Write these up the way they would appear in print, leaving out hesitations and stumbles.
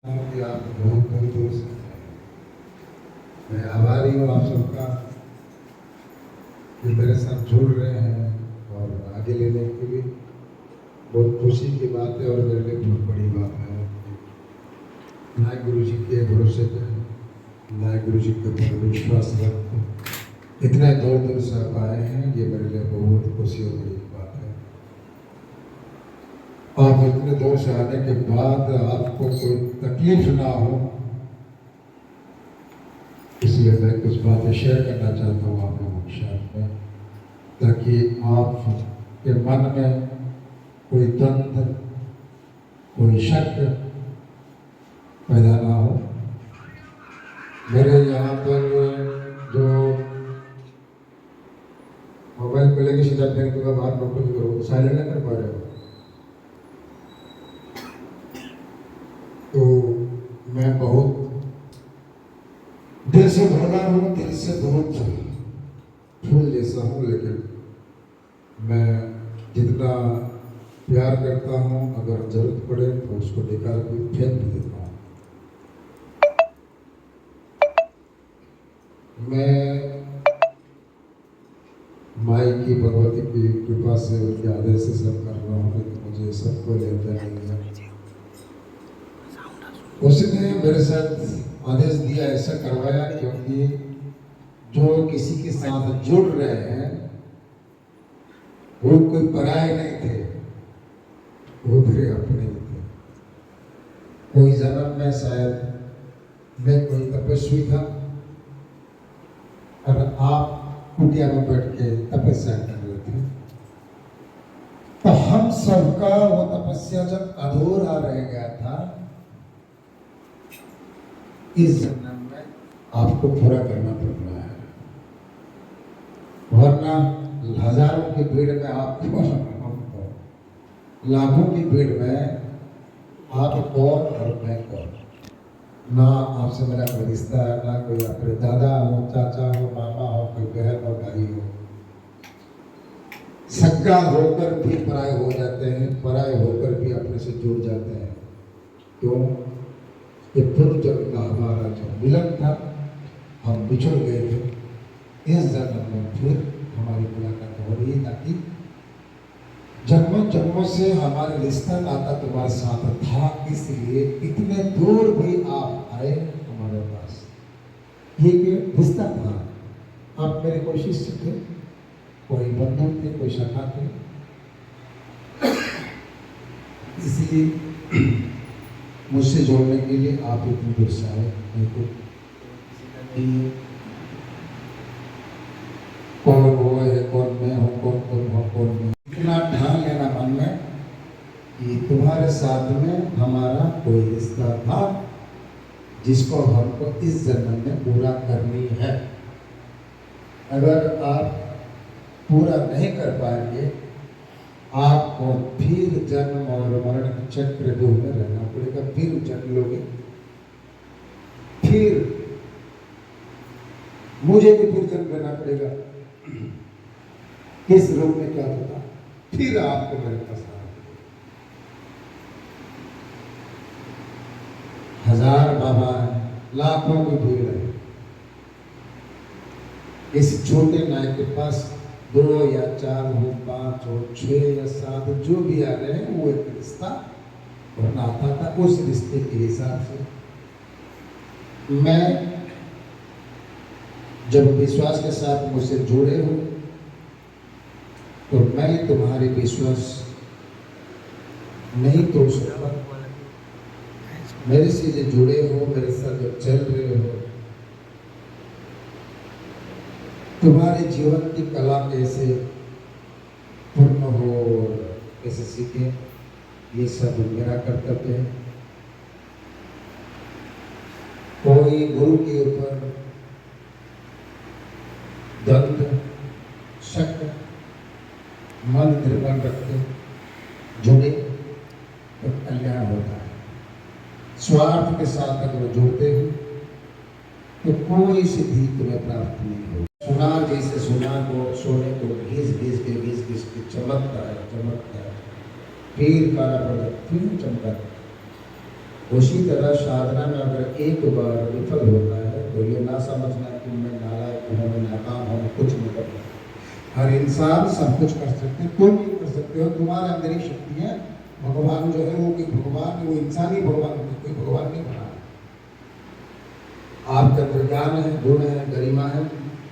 कि आप बहुत बहुत दूर से मैं आभारी हूँ आप सबका कि मेरे साथ जुड़ रहे हैं और आगे लेने के लिए बहुत खुशी की बात है और मेरे लिए बहुत बड़ी बात है। नायक गुरु जी के भरोसे पे नायक गुरु जी के ऊपर विश्वास रख इतने दूर दूर से आप आए हैं, ये मेरे लिए बहुत खुशी और बड़ी बात है। आप इतने दूर से आने के बाद आपको कोई तकलीफ ना हो, इसलिए मैं कुछ बातें शेयर करना चाहता हूँ आप लोगों के साथ में, ताकि आपके मन में कोई द्वंद्व कोई शक पैदा ना हो। मेरे यहाँ पर जो मोबाइल को लेकर सीधा फेंक दूंगा, बाहर नोटिस करो, साइलेंट नहीं कर पा रहे हो तो मैं बहुत दिल से भरा हूँ, दिल से बहुत फूल जैसा हूँ, लेकिन मैं जितना प्यार करता हूँ अगर जरूरत पड़े तो उसको निकाल के फेंक भी देता हूँ। मैं माई की भगवती की कृपा से उनके आदेश से सब कर रहा हूँ, लेकिन मुझे सबको लेता नहीं है। उसने मेरे साथ आदेश दिया, ऐसा करवाया क्योंकि जो किसी के साथ जुड़ रहे हैं वो कोई पराये नहीं थे, वो मेरे अपने ही थे। कोई जन्म में शायद मैं कोई तपस्वी था और आप कुटिया में बैठ के तपस्या कर रहे थे, तो हम सबका वो तपस्या जब अधूरा रह गया था, इस जन्म में आपको पूरा करना पड़ रहा है, वरना हजारों की भीड़ में आपको लाखों की भीड़ में आप कौन और मैं कौन, ना आपसे मेरा कोई रिश्ता है, ना कोई आपके दादा हो, चाचा हो, मामा हो, कोई बहन हो, भाई हो। सगा होकर भी पराये हो जाते हैं, पराये होकर भी अपने से जुड़ जाते हैं। क्यों? ये पूर्व जन्म का हमारा जो मिलन था, हम बिछड़ गए थे, इस जन्म में फिर हमारी मुलाकात हो रही है, ताकि जन्मों जन्मों से हमारे रिश्ता नाता तुम्हारे साथ था, इसलिए इतने दूर भी आप आए हमारे पास। ये रिश्ता था, आप मेरे कोई शिष्य थे, कोई बंधु थे, कोई शाखा थे, इसलिए मुझसे जोड़ने के लिए आप इतनी दूर से आए। नहीं तो कौन वो है, कौन मैं हूँ, कौन हो, कौन मैं, इतना ठान लेना मन में कि तुम्हारे साथ में हमारा कोई रिश्ता था जिसको हमको इस जन्म में पूरा करनी है। अगर आप पूरा नहीं कर पाएंगे, आपको फिर जन्म और मरण के चक्रव्यूह में रहना पड़ेगा, फिर जन्म लोगे, फिर मुझे भी फिर जन्म लेना पड़ेगा, किस रूप में क्या होता, फिर आपको मेरे पास आना। हजार बाबा है, लाखों की भीड़ है, इस छोटे नायक के पास 2 या 4 हो, 5 हो, 6 या 7 जो भी आ रहे हैं, वो एक रिश्ता और नाता था। उस रिश्ते के हिसाब से मैं जब विश्वास के साथ मुझसे जुड़े हो, तो मैं तुम्हारे विश्वास नहीं तोड़ सकता। मेरे से जो जुड़े हो, मेरे साथ जब चल रहे हो, तुम्हारे जीवन की कला कैसे पूर्ण हो, कैसे सीखे, ये सब मेरा कर्तव्य है। कोई गुरु के ऊपर द्वंद्व शक मन निर्भर रखते जुड़े तो कल्याण होता है। स्वार्थ के साथ अगर जुड़ते हो तो कोई सिद्धि तुम्हें प्राप्त नहीं हो। सुनार जैसे सुनार को सोने को घिस घिस के चमकता है, फिर काला पड़ जाता, फिर चमकता है। उसी तरह साधना में अगर एक बार विफल होता है तो ये ना समझना कि मैं नालायक हूँ, मैं नाकाम हूँ, कुछ नहीं कर पाता। हर इंसान सब कुछ कर सकते हैं, तुम नहीं कर सकते हो, तुम्हारे अंदर ही शक्ति है। भगवान जो है वो कोई भगवान, वो इंसानी भगवान, कोई भगवान नहीं बना। आपके अंदर ज्ञान है, गुण है, गरिमा है,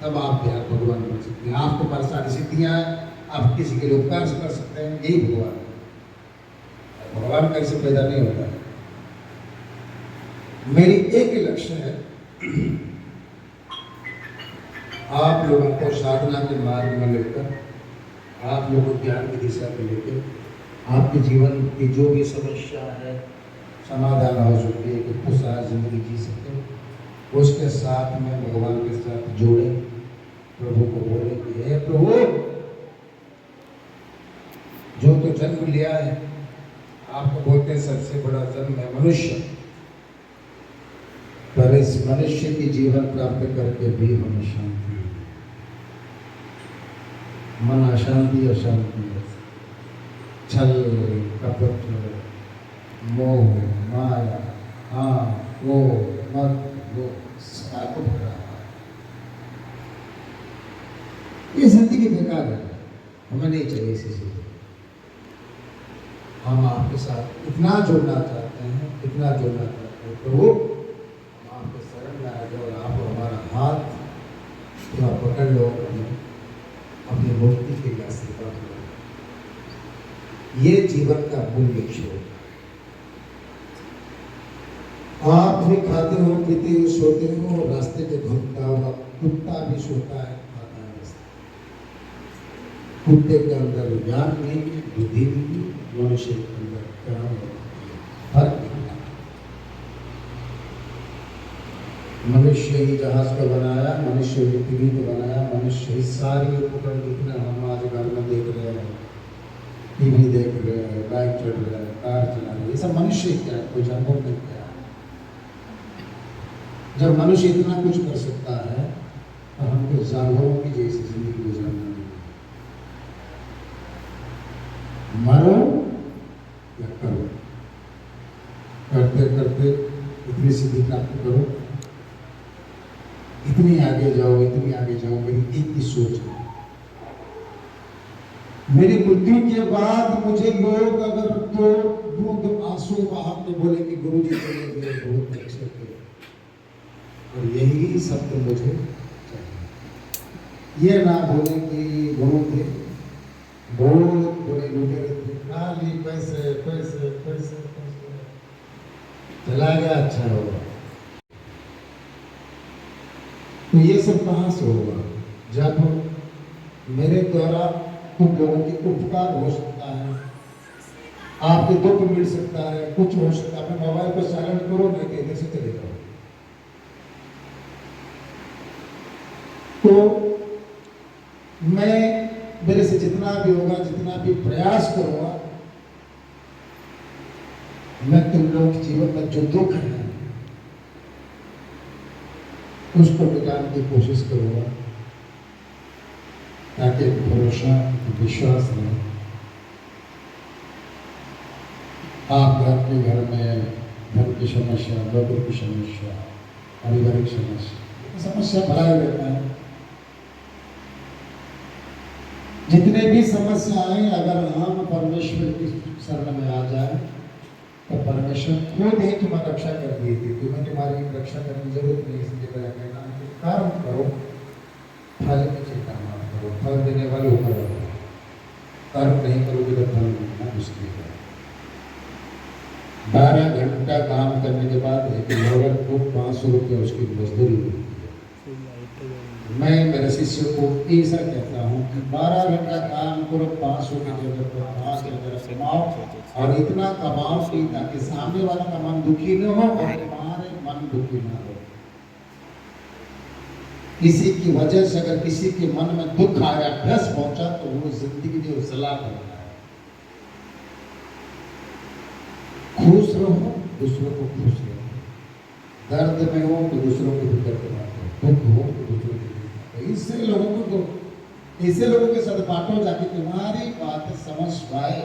तब आप भगवान बन सकते हैं। आपके पास सारी सिद्धियां हैं, आप किसी के लिए उपकार कर सकते हैं, यही भगवान है। भगवान कैसे पैदा नहीं होता है। मेरी एक लक्ष्य है, आप लोगों को साधना के मार्ग में लेकर, आप लोगों को ज्ञान की दिशा में लेकर, आपके जीवन की जो भी समस्या है समाधान हो सके, कि खुशहाल जिंदगी जी सके, उसके साथ में भगवान के साथ जोड़े, प्रभु को बोले कि हे प्रभु, जो तो जन्म लिया है, आपको बोलते हैं सबसे बड़ा जन्म है मनुष्य, पर इस मनुष्य की जीवन प्राप्त करके भी हम शांति, मन अशांति अशांति, छल कपट, मोह माया, हाँ वो मत वो साथ भरा, ये जिंदगी बेकार है, हमें नहीं चाहिए इसी से। हम आपके साथ इतना जुड़ना चाहते हैं, इतना जुड़ना चाहते हैं, प्रभु हम आपके शरण में आ जाओ, आप हमारा हाथ थोड़ा पकड़ लो, अपनी मुक्ति के लिए आशीर्वाद लो। ये जीवन का मूल लक्ष्य है। आप भी खाते हो, पीते हो, सोते हो, रास्ते पे घूमता हुआ कुत्ता भी सोता है, खाता है रास्ते। कुत्ते के अंदर ज्ञान नहीं, बुद्धि नहीं, मनुष्य के अंदर क्या फर्क नहीं। मनुष्य ही जहाज को बनाया, मनुष्य ही टीवी को बनाया, मनुष्य ही सारी उपकरण जितने हम आज घर में देख रहे हैं, टीवी देख रहे हैं, बाइक चढ़ रहे हैं, कार चला रहे हैं, ये सब मनुष्य ही क्या है, कोई जानवर नहीं क्या है। जब मनुष्य इतना कुछ कर सकता है तो हमको जानवरों की जैसी जिंदगी गुजारना नहीं। मरो या करो, करते करते इतनी सिद्धि प्राप्त करो, इतनी आगे जाओ, इतनी आगे जाओ। मेरी एक ही सोच है, मेरी मृत्यु के बाद मुझे लोग अगर तो दूध आंसू बहा के बोले कि गुरु जी बहुत अच्छे थे, और यही शब्द मुझे चाहिए। ये ना बोले कि गुरु थे बहुत बड़े लुटेरे थे, खाली पैसे पैसे पैसे पैसे, चला गया अच्छा होगा। तो ये सब कहाँ से होगा? जब मेरे द्वारा कुछ लोगों के उपकार हो सकता है, आपके दुख मिल सकता है, कुछ हो सकता है। अपने मोबाइल को साइलेंट करो, नहीं तो इधर से चले जाओ। तो मैं मेरे से जितना भी होगा, जितना भी प्रयास करूंगा, मैं तुम लोग के जीवन में जो दुख है उसको मिटाने की कोशिश करूंगा, ताकि भरोसा विश्वास रहे। आप घर के घर में धन की समस्या, नौकरी की समस्या, पारिवारिक समस्या भरा ही रहता है। जितने भी समस्याएं अगर हम परमेश्वर की शरण में आ जाए तो परमेश्वर खुद ही तुम्हारी रक्षा कर दिए थी। तुम्हें तुम्हारी रक्षा करने की जरूरत नहीं। इसलिए मेरा कहना है कि कर्म करो, फल की चिंता मत करो, फल देने वाले ऊपर रहो। कर्म नहीं करोगे तो फल मिलना मुश्किल है। 12 घंटा काम करने के बाद एक लेबर को 500 रुपये उसकी मजदूरी मिलती है। मैं मेरे शिष्य को ऐसा कहता हूँ कि 12 घंटा काम करो, 500 की जगह पर 5 घंटा कमाओ, और इतना कमाओ कि ताकि सामने वाला का मन दुखी न हो और तुम्हारे मन दुखी न हो। किसी की वजह से अगर किसी के मन में दुख आया, ठेस पहुंचा, तो वो जिंदगी जो जला करता है। खुश रहो, दूसरों को खुश रहो। दर्द में हो तो दूसरों को भी दर्द बांटो, दुख हो तो दूसरों को। इससे लोगों के साथ बांटो, जाके तुम्हारी बात समझ पाए।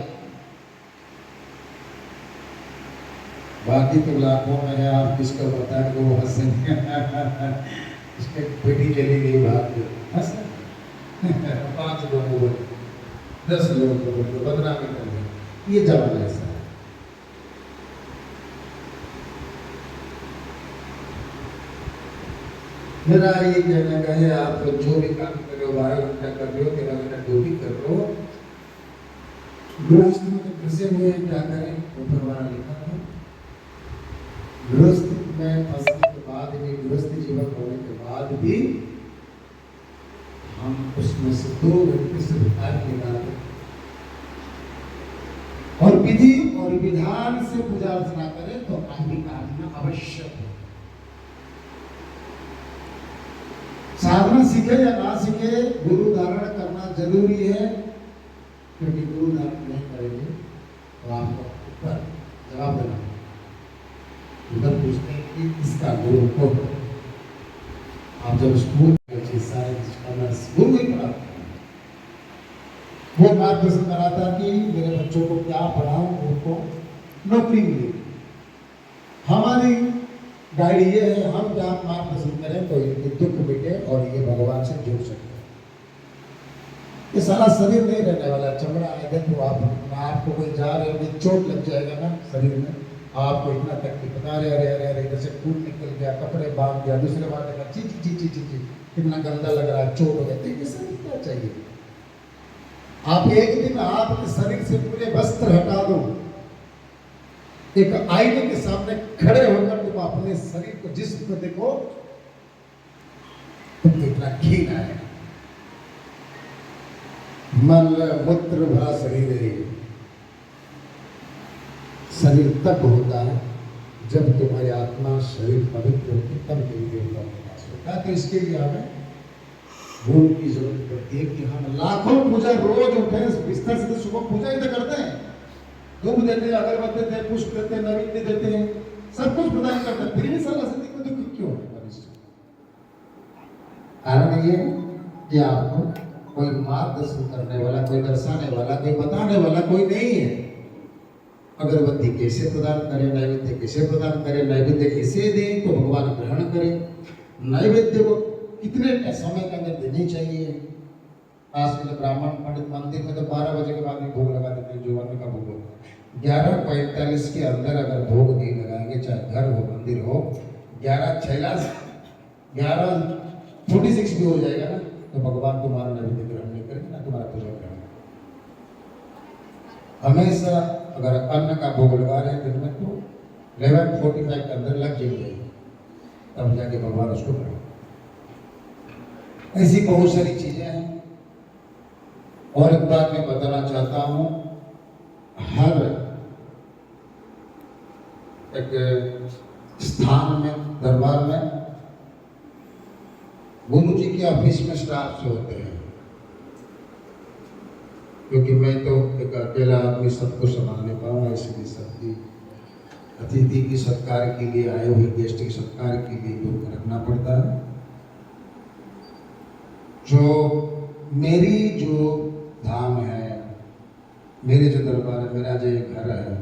बाकी तो लाखों में है, आप किसको बताएं तो वो हंसेंगे। इसके बेटी चली गई बात हंस 5 लोगों को 10 लोगों को बदनामी कर दी। ये जमाना ऐसा है। मेरा ये कहना का है, आप जो भी काम कर रहे हो 12 घंटा कर रहे हो, 13 घंटा ड्यूटी कर रहे हो, गृहस्थ में तो फंसे हुए हैं, क्या करें? ऊपर वाला लिखा था गृहस्थ में फंसने के बाद भी, गृहस्थ जीवन होने के बाद भी हम उसमें से 2 घंटे से टाइम निकालते और विधि और विधान से पूजा अर्चना करें तो आपकी कामना अवश्य हो। साधना सीखे या ना सीखे, गुरु धारण करना जरूरी है, क्योंकि गुरु धारण नहीं करेंगे तो आपको उत्तर जवाब देना, उधर पूछते हैं कि इसका गुरु को। आप जब स्कूल साइंस कॉमर्स गुरु ही पढ़ाते हैं, वो मार्गदर्शन कराता कि मेरे बच्चों को क्या पढ़ाऊं, उनको नौकरी मिले। हमारी गाइड ये है, हम क्या मार्गदर्शन करें तो इनके दुख मिटे और ये भगवान से जुड़ सकते हैं। ये सारा शरीर नहीं रहने वाला, चमड़ा आएगा तो आपको कोई जा रहे हो, चोट लग जाएगा ना शरीर में, आपको इतना तकलीफ बता रहे, अरे अरे अरे इधर से खून निकल गया, कपड़े बांध दिया, दूसरे बार देखा ची ची ची ची ची ची कितना गंदा लग रहा है, चोट हो गया। तो ये शरीर क्या चाहिए? आप एक दिन आपके शरीर से पूरे वस्त्र हटा दो, एक आईने के सामने खड़े होकर तुम अपने शरीर को, जिस्म को देखो, तुम कितना घिन आएगा। मल मूत्र भरा शरीर है। शरीर तब होता है जब तुम्हारी आत्मा शरीर पवित्र होती, तब देवी देवता के पास होता है। तो इसके लिए हमें गुरु की जरूरत पड़ती है कि हम लाखों पूजा रोज उठे, बिस्तर से सुबह पूजा ही तो करते हैं, धूप देते हैं, अगरबत्ती देते हैं, पुष्प देते हैं, नैवेद्य देते हैं, सब कुछ प्रदान करते हैं, फिर भी साला से को दुख क्यों है? कारण ये कि आपको कोई मार्गदर्शन करने वाला, कोई दर्शाने वाला, कोई बताने वाला कोई नहीं है। अगरबत्ती कैसे प्रदान करें, नैवेद्य कैसे प्रदान करें, नैवेद्य कैसे दें तो भगवान ग्रहण करें, नैवेद्य को कितने समय के अंदर देनी चाहिए। खासकर ब्राह्मण पंडित मंदिर में तो 12 बजे के बाद भी भोग लगा देते हैं, जो अन्न का भोग होता है। 11:45 के अंदर अगर भोग नहीं लगाएंगे, चाहे घर हो मंदिर हो, 11:46 भी हो जाएगा ना, तो भगवान तुम्हारा नैवेद्य ग्रहण नहीं करेंगे ना, तुम्हारा पूजा ग्रहण। हमेशा अगर अन्न का भोग लगा रहे हैं दिन में तो 11:45 के अंदर लग जाइए, तब जाके भगवान उसको ग्रहण। ऐसी बहुत सारी चीजें हैं। और एक बात मैं बताना चाहता हूं, हर एक स्थान में, दरबार में, गुरु जी के ऑफिस में स्टाफ से होते हैं, क्योंकि मैं तो एक अकेला आदमी सबको संभाल नहीं पाऊंगा, इसलिए सबकी अतिथि की सत्कार के लिए, आए हुए गेस्ट की सत्कार के लिए तो रखना पड़ता है। जो मेरी जो धाम है, मेरे जो दरबार है, मेरा जो घर है,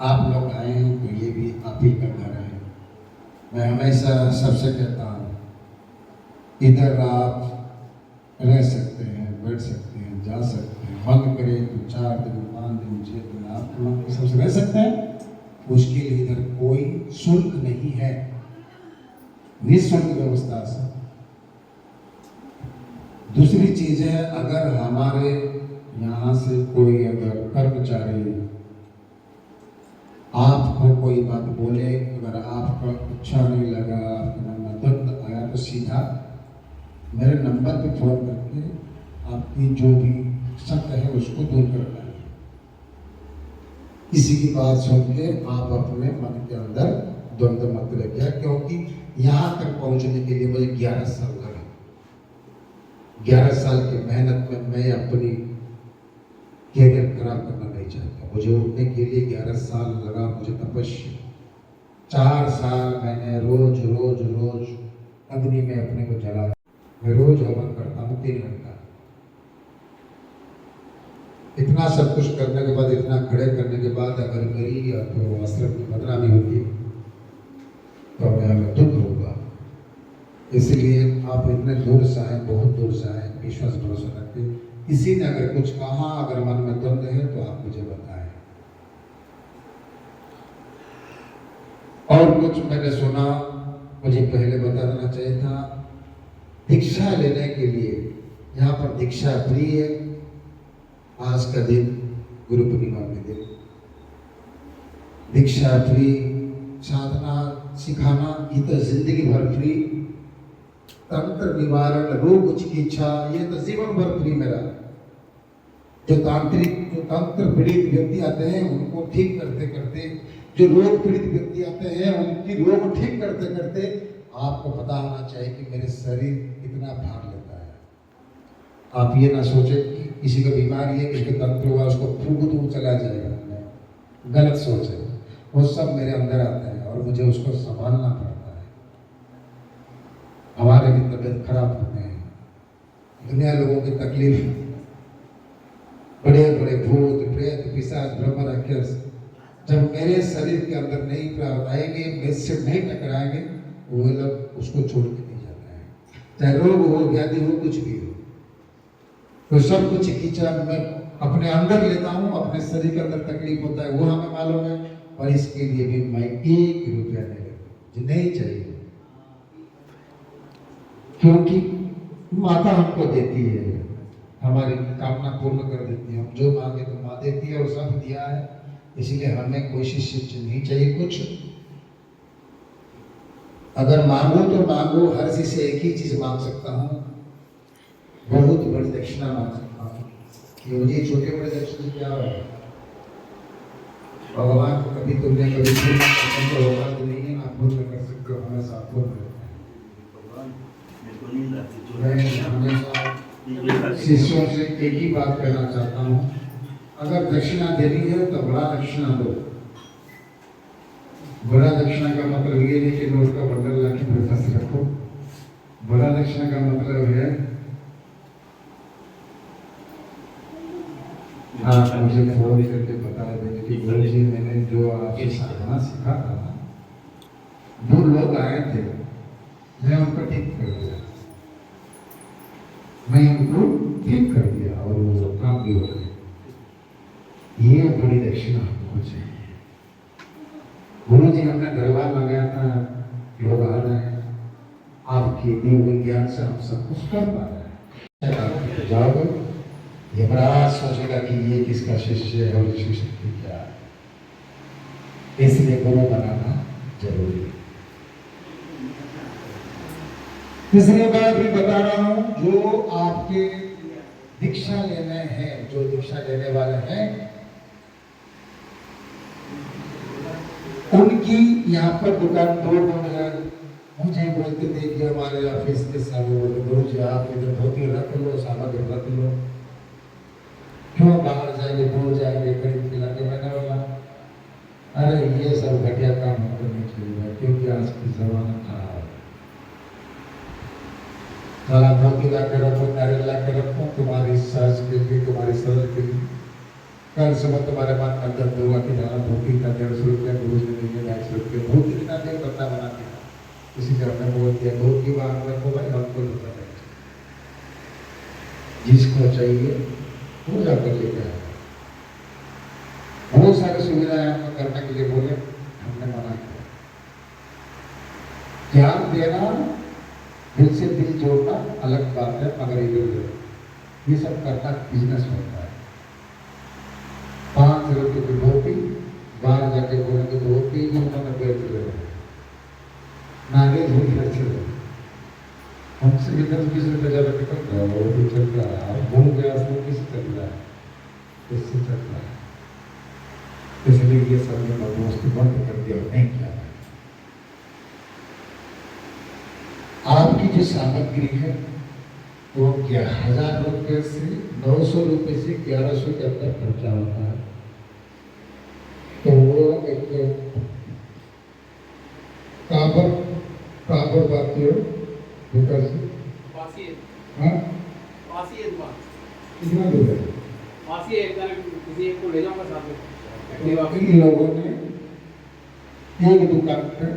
आप लोग आए हैं तो ये भी आप ही का घर है। मैं हमेशा सबसे कहता हूँ, इधर आप रह सकते हैं, बैठ सकते हैं, जा सकते हैं, मन करे तो 4 दिन, 5 दिन, 6 दिन आप सबसे रह सकते हैं। उसके लिए इधर कोई शुल्क नहीं है, निःशुल्क व्यवस्था से। दूसरी चीज है, अगर हमारे यहाँ से कोई अगर कर्मचारी आपको कोई बात बोले, अगर आपको अच्छा नहीं लगा, आपके मन में दर्द आया, तो सीधा मेरे नंबर पे फोन करके आपकी जो भी शक है उसको दूर करना है। किसी की बात सुन के आप अपने मन के अंदर द्वंद्व मत रखिए, क्योंकि यहाँ तक पहुँचने के लिए मुझे 11 साल लगा। 11 साल की मेहनत में मैं अपनी कैरियर खराब करना नहीं चाहता। मुझे उठने के लिए 11 साल लगा, मुझे तपस्या। 4 साल मैंने रोज रोज रोज अग्नि में अपने को जलाया। मैं रोज हवन करता हूँ 3 घंटा। इतना इतना सब कुछ करने के बाद, इतना खड़े करने के बाद अगर मेरी या तो आश्रम की बदनामी होगी तो हमें दुख होगा। इसलिए आप इतने दूर से आए, बहुत दूर से आए, विश्वास भरोसा रखते। किसी ने अगर कुछ कहा, अगर मन में द्वंद्व है तो आप मुझे बताएं। और कुछ मैंने सुना, मुझे पहले बता देना चाहिए था। दीक्षा लेने के लिए यहाँ पर दीक्षा फ्री है। आज का दिन गुरु पूर्णिमा के दिन दीक्षा फ्री, साधना सिखाना ये तो जिंदगी भर फ्री, तंत्र निवारण, रोग चिकित्सा ये तो जीवन भर फ्री मेरा। जो तंत्र पीड़ित व्यक्ति आते हैं उनको ठीक करते करते, जो रोग पीड़ित व्यक्ति आते हैं उनकी रोग ठीक करते करते आपको पता होना चाहिए कि मेरे शरीर कितना भार लेता है। आप ये ना सोचे कि किसी का बीमारी है, किसी का तंत्र हुआ, उसको फूंक तो चला जाएगा। गलत सोच है। वो सब मेरे अंदर आता है और मुझे उसको संभालना पड़ता है। हमारे भी तबीयत खराब होते हैं, दुनिया लोगों की तकलीफ, बड़े बड़े भूत प्रेत पिशाच ब्रह्म राक्षस जब मेरे शरीर के अंदर नहीं प्राप्त आएंगे, मेरे से नहीं टकराएंगे, वो लोग उसको छोड़ के नहीं जाता है। चाहे रोग हो, व्याधि हो, कुछ भी हो, तो सब कुछ चिकित्सा मैं अपने अंदर लेता हूँ। अपने शरीर के अंदर तकलीफ होता है वो हमें मालूम है, और इसके लिए भी मैं 1 रुपया नहीं लेता, जो नहीं चाहिए, क्योंकि माता हमको देती है, हमारी कामना पूर्ण कर देती है। हम जो मांगे तो माँ देती है और सब दिया है, इसलिए हमें कोशिश नहीं चाहिए कुछ। अगर मांगो तो मांगो, हर चीज से एक ही चीज मांग सकता हूँ, बहुत बड़ी दक्षिणा मांग सकता हूँ। ये मुझे छोटे बड़े दक्षिणा क्या है? भगवान को कभी तुमने कभी होगा तो नहीं है, आप पूर्ण कर सकते हो, हमेशा पूर्ण शिष्यों से एक ही बात कहना चाहता हूँ, अगर दक्षिणा देनी है तो बड़ा दक्षिणा दो। बड़ा दक्षिणा का मतलब ये नहीं कि नोट का बंडल लाके मेरे पास रखो। बड़ा दक्षिणा का मतलब है आप मुझे फोन करके बता देंगे कि गुरु जी मैंने जो आपसे साधना सीखा था ना, 2 लोग आए थे, मैं उनको ठीक कर दिया, मैं उनको ठीक कर दिया और वो काम भी हो गया। ये बड़ी दक्षिणा हमको चाहिए। गुरु जी हमने दरबार लगाया था, लोग आ रहे हैं, आपके दिव्य ज्ञान से हम सब कुछ कर पा रहे हैं। जाओगे, ये बड़ा सोचेगा कि ये किसका शिष्य है और शिष्य क्या है, इसलिए गुरु बनाना जरूरी है। तीसरी बात भी बता रहा हूं, जो आपके दीक्षा लेने हैं, जो दीक्षा लेने वाले हैं, उनकी यहाँ पर दुकान 2 है। मुझे बोलते थे कि हमारे ऑफिस के सामने बोले, गुरु जी आप इधर धोती रख लो, सामग्री रख लो, क्यों बाहर जाएंगे, दूर जाएंगे खरीद के लाके। मैंने बोला अरे ये सब घटिया काम हमको नहीं चाहिए, क्योंकि आज की जमाना खराब है। सारा धोती ला के रखो, नारियल ला के रखो, तुम्हारी सास के लिए, तुम्हारी सर के लिए। कल सुबह तुम्हारे मन में दर्द हुआ कि जहाँ धोती का 150 रुपया, गुरु जी ने 250 रुपये, धोती कितना देर बता बना के, किसी ने हमने बोल दिया धोती बाहर रखो भाई, हमको नहीं पता, जिसको चाहिए वो जाकर लेकर आए। बहुत सारी सुविधाएं हमको करने के लिए बोले, हमने मना किया। ज्ञान देना, दिल से दिल जोड़ना अलग बात है, मगर ये सब करना बिजनेस होता है। 5 रुपये की धोती, बाहर जाके बोलेंगे धोती भी उन्होंने बेच रहे, नारियल भी बेच रहे, हमसे भी 10-20 रुपये ज़्यादा निकल रहा है, वो भी चल रहा है। आप भूल गया उसमें किससे चल रहा है, इससे चल रहा है। इसलिए ये सब ने वस्तु बंद कर दिया, नहीं किया। आपकी जो सामग्री है वो 1000 रुपये से 900 रुपये से 1100 के अंदर खर्चा होता है। तो वो एक काबर बात हो कितना दूर है? किसी एक को ले जाऊंगा साथ में तो एक्टिवा पे। इन लोगों ने एक दुकान पर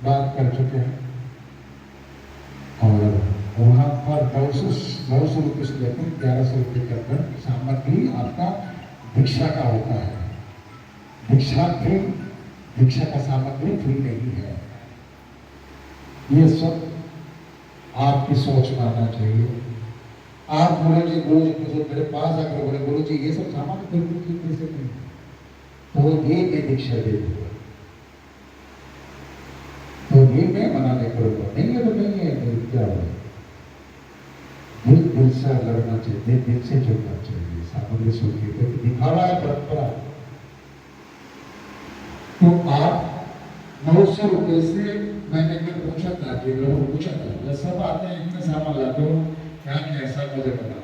बात कर चुके हैं और वहाँ पर 900 रुपये से लेकर 1100 रुपये तक का सामग्री आपका भिक्षा का होता है। भिक्षा का सामग्री फ्री नहीं है। ये सब आपकी सोच में आना चाहिए। आप बोले जी गुरु जी कुछ मेरे पास आकर बोले गुरु जी ये सब सामान खरीदने की पैसे नहीं, तो ये मैं दीक्षा दे दूंगा, तो ये मैं मना नहीं करूंगा। नहीं है तो नहीं है, तो क्या हो, दिल से लड़ना चाहिए, दिल से जुड़ना चाहिए। सामग्री सुनती है दिखावा है, परंपरा। तो आप 900 रुपये से मैंने कल पूछा था कि लोगों पूछा था सब आते हैं इतने सामान लाते हो क्या क्या ऐसा मुझे बता